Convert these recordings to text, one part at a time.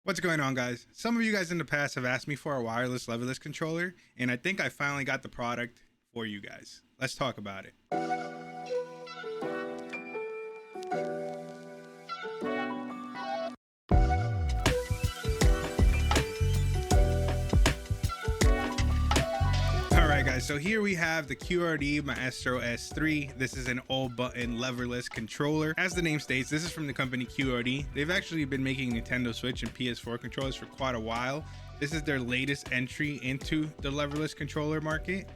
What's going on, guys? Some of you guys in the past have asked me for a wireless leverless controller, and I think I finally got the product for you guys. Let's talk about it. Alright guys, so here we have the QRD Maestro S3. This is an all-button leverless controller. As the name states, this is from the company QRD. They've actually been making Nintendo Switch and PS4 controllers for quite a while. This is their latest entry into the leverless controller market,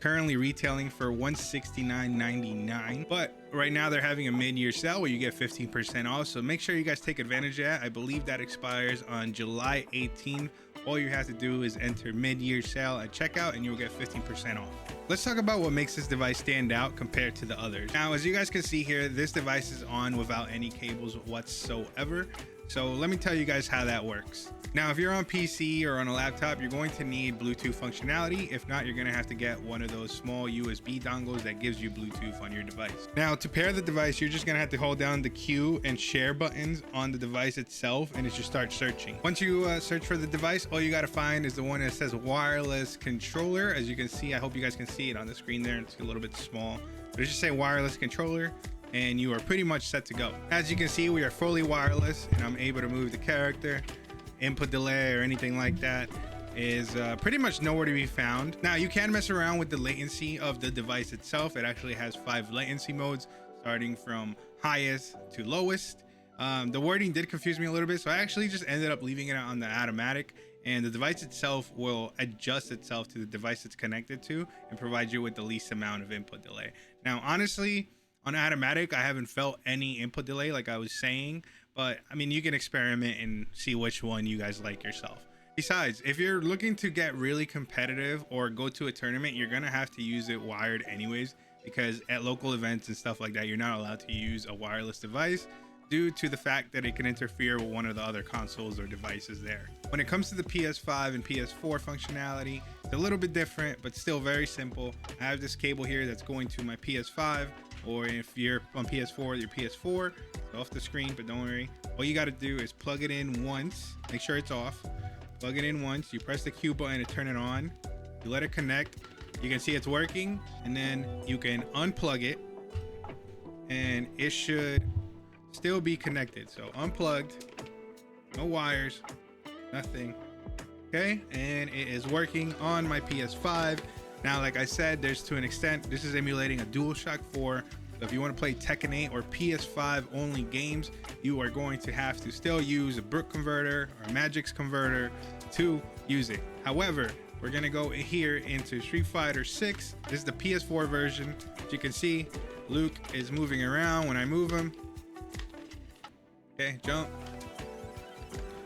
currently retailing for $169.99. But right now they're having a mid-year sale where you get 15% off, so make sure you guys take advantage of that. I believe that expires on July 18th. All you have to do is enter mid-year sale at checkout and you'll get 15% off. Let's talk about what makes this device stand out compared to the others. Now, as you guys can see here, this device is on without any cables whatsoever. So let me tell you guys how that works. Now, if you're on PC or on a laptop, you're going to need Bluetooth functionality. If not, you're going to have to get one of those small USB dongles that gives you Bluetooth on your device. Now, to pair the device, you're just going to have to hold down the Q and share buttons on the device itself, and it should start searching. Once you search for the device, all you got to find is the one that says wireless controller. As you can see, I hope you guys can see it on the screen there. It's a little bit small, but it just say wireless controller, and you are pretty much set to go. As you can see, we are fully wireless, and I'm able to move the character. Input delay or anything like that is pretty much nowhere to be found. Now, you can mess around with the latency of the device itself. It actually has 5 latency modes, starting from highest to lowest. The wording did confuse me a little bit, so I actually just ended up leaving it on the automatic, and the device itself will adjust itself to the device it's connected to and provide you with the least amount of input delay. Now, honestly, on automatic, I haven't felt any input delay like I was saying, but I mean, you can experiment and see which one you guys like yourself. Besides, if you're looking to get really competitive or go to a tournament, you're gonna have to use it wired anyways, because at local events and stuff like that, you're not allowed to use a wireless device due to the fact that it can interfere with one of the other consoles or devices there. When it comes to the PS5 and PS4 functionality, it's a little bit different, but still very simple. I have this cable here that's going to my PS5, or if you're on PS4, your PS4, it's off the screen, but don't worry. All you got to do is plug it in once, make sure it's off, plug it in once, you press the Q button to turn it on, you let it connect, you can see it's working, and then you can unplug it, and it should still be connected. So unplugged, no wires, nothing. Okay, and it is working on my PS5. Now, like I said, there's to an extent, this is emulating a DualShock 4. So if you want to play Tekken 8 or PS5 only games, you are going to have to still use a Brook converter or a Magix converter to use it. However, we're gonna go here into Street Fighter 6. This is the PS4 version. As you can see, Luke is moving around when I move him. Okay, jump.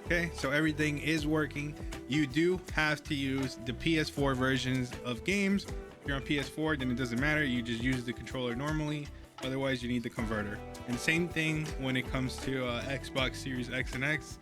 Okay, so everything is working. You do have to use the PS4 versions of games. If you're on PS4, then it doesn't matter. You just use the controller normally. Otherwise, you need the converter. And same thing when it comes to Xbox Series X and X,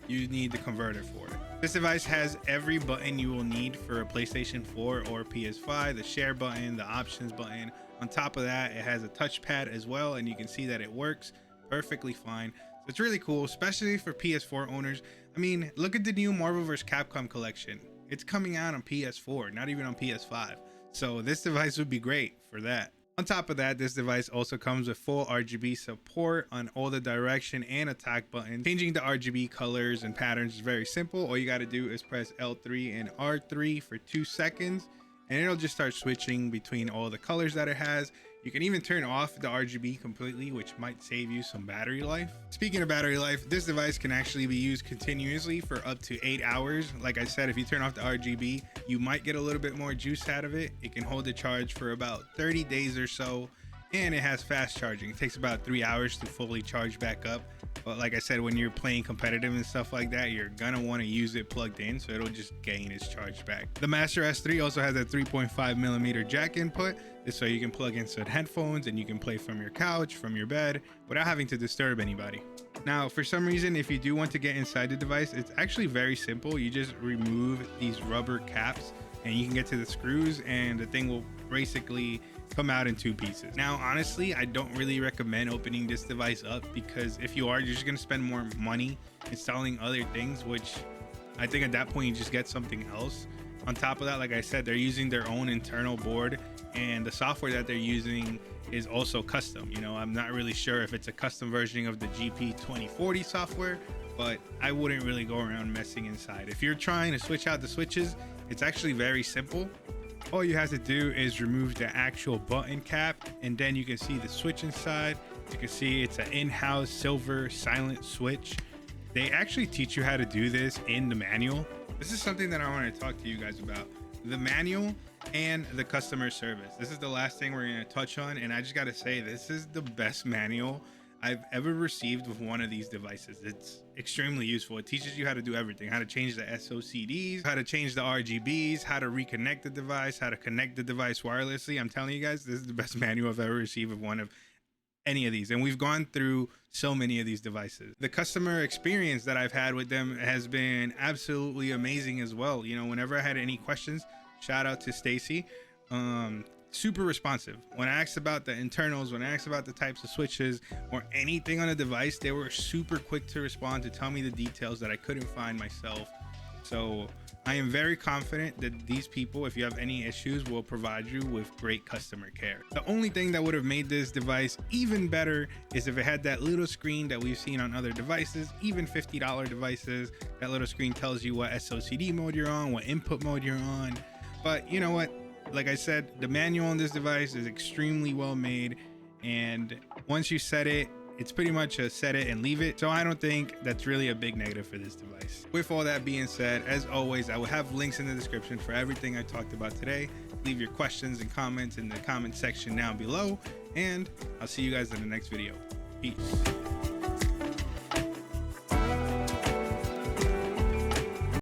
you need the converter for it. This device has every button you will need for a PlayStation 4 or PS5, the share button, the options button. On top of that, it has a touchpad as well, and you can see that it works perfectly fine. So it's really cool, especially for PS4 owners. I mean, look at the new Marvel vs. Capcom collection. It's coming out on PS4, not even on PS5. So this device would be great for that. On top of that, this device also comes with full RGB support on all the direction and attack buttons. Changing the RGB colors and patterns is very simple. All you got to do is press L3 and R3 for 2 seconds, and it'll just start switching between all the colors that it has. You can even turn off the RGB completely, which might save you some battery life. Speaking of battery life, this device can actually be used continuously for up to 8 hours. Like I said, if you turn off the RGB, you might get a little bit more juice out of it. It can hold the charge for about 30 days or so, and it has fast charging. It takes about 3 hours to fully charge back up. But like I said, when you're playing competitive and stuff like that, you're gonna want to use it plugged in, so it'll just gain its charge back. The Master S3 also has a 3.5mm jack input. This so you can plug in some headphones and you can play from your couch, from your bed, without having to disturb anybody. Now, for some reason, if you do want to get inside the device, it's actually very simple. You just remove these rubber caps and you can get to the screws, and the thing will basically come out in 2 pieces. Now, honestly, I don't really recommend opening this device up, because if you are, you're just gonna spend more money installing other things, which I think at that point you just get something else. On top of that, like I said, they're using their own internal board, and the software that they're using is also custom. You know, I'm not really sure if it's a custom version of the GP 2040 software, but I wouldn't really go around messing inside. If you're trying to switch out the switches, it's actually very simple. All you have to do is remove the actual button cap, and then you can see the switch inside. You can see it's an in-house silver silent switch. They actually teach you how to do this in the manual. This is something that I want to talk to you guys about: the manual and the customer service. This is the last thing we're going to touch on, and I just got to say, this is the best manual I've ever received with one of these devices. It's extremely useful. It teaches you how to do everything: how to change the SOCDs, how to change the RGBs, how to reconnect the device, how to connect the device wirelessly. I'm telling you guys, this is the best manual I've ever received of one of any of these, and we've gone through so many of these devices. The customer experience that I've had with them has been absolutely amazing as well. You know, whenever I had any questions, shout out to Stacy, super responsive. When I asked about the internals, when I asked about the types of switches or anything on a device, they were super quick to respond, to tell me the details that I couldn't find myself. So I am very confident that these people, if you have any issues, will provide you with great customer care. The only thing that would have made this device even better is if it had that little screen that we've seen on other devices, even $50 devices. That little screen tells you what SOCD mode you're on, what input mode you're on. But you know what? Like I said, the manual on this device is extremely well made, and once you set it, it's pretty much a set it and leave it. So I don't think that's really a big negative for this device. With all that being said, as always, I will have links in the description for everything I talked about today. Leave your questions and comments in the comment section down below, and I'll see you guys in the next video. Peace.